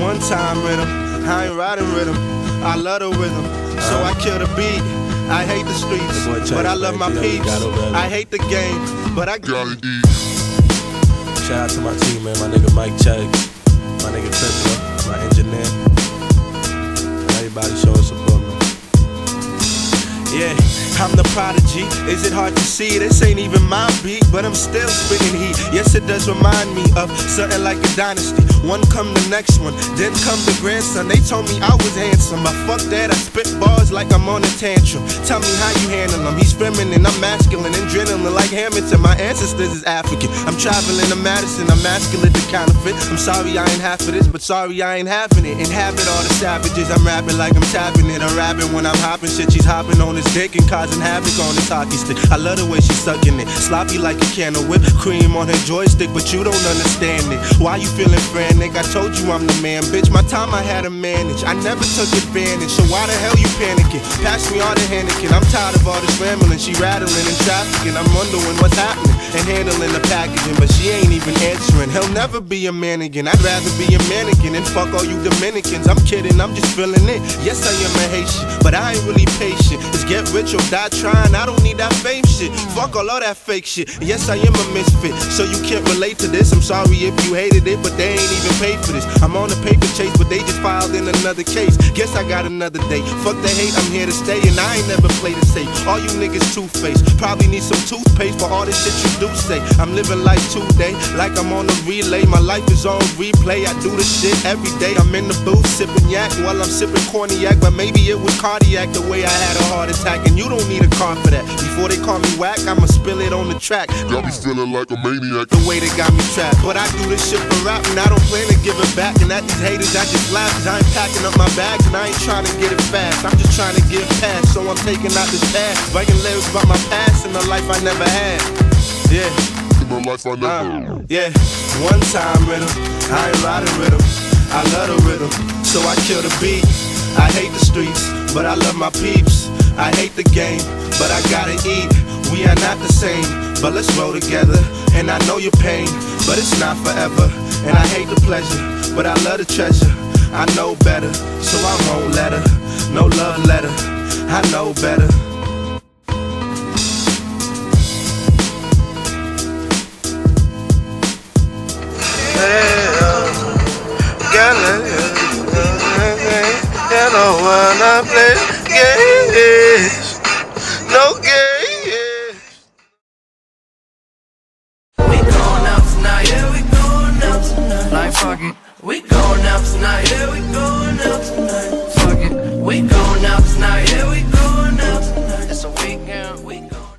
One time rhythm, I ain't riding rhythm. I love the rhythm, so I kill the beat. I hate the streets, but I love my peeps. I hate the game, but I gotta eat. Shout out to my team, man. My nigga Mike Chuggs, my nigga Trippler, my engineer. Everybody showing support, man. Yeah, I'm the prodigy. Is it hard to see? This ain't even my beat, but I'm still spitting heat. Yes, it does remind me of something like a dynasty. One come the next one, then come the grandson. They told me I was handsome, but fuck that, I spit bars like I'm on a tantrum. Tell me how you handle them. He's feminine, I'm masculine, adrenaline like Hamilton. My ancestors is African. I'm traveling to Madison, I'm masculine to counterfeit. I'm sorry I ain't half of this, but sorry I ain't having it. Inhabit all the savages, I'm rapping like I'm tapping it. I'm rapping when I'm hopping shit, she's hopping on his dick and causing havoc on his hockey stick. I love the way she's sucking it, sloppy like a can of whipped cream on her joystick, but you don't understand it. Why you feeling frantic? I told you I'm the man, bitch. My time I had to manage, I never took advantage. So why the hell you panicking? Pass me all the Heineken. I'm tired of all this rambling. She rattling and trafficking. I'm wondering what's happening and handling the packaging, but she ain't even answering. He'll never be a man again. I'd rather be a mannequin and fuck all you Dominicans. I'm kidding, I'm just feeling it. Yes, I am a Haitian, but I ain't really patient. It's get rich or die trying. I don't need that fame shit. Fuck all that fake shit. Yes, I am a misfit, so you can't relate to this. I'm sorry if you hated it, but they ain't even paid for this. I'm on the paper chase, but they just filed in another case. Guess I got another day. Fuck the hate, I'm here to stay, and I ain't never played it safe. All you niggas two-faced, probably need some toothpaste for all this shit you do say. I'm living life today, like I'm on a relay. My life is on replay. I do this shit every day. I'm in the booth sipping yak while I'm sipping cognac, but maybe it was cardiac the way I had a heart attack, and you don't need a car for that. Before they call me whack, I'ma spill it on the track. Got me feeling like a maniac. The way they got me trapped, but I do this shit for rap, and I don't plan to give it back. And at these haters, I just laugh, cause I ain't packing up my bags, and I ain't trying to get it fast. I'm just trying to get past, so I'm taking out this past, writing lyrics about my past and the life I never had. Yeah. In my life I never Yeah. One time rhythm, I ain't riding rhythm. I love the rhythm, so I kill the beat. I hate the streets, but I love my peeps. I hate the game, but I gotta eat. We are not the same, but let's roll together. And I know your pain, but it's not forever. And I hate the pleasure, but I love the treasure. I know better, so I won't let her. No love letter, I know better. You don't wanna play games, no games. We going out tonight, yeah, we going out tonight. Like fuck it, we going out tonight, yeah, we going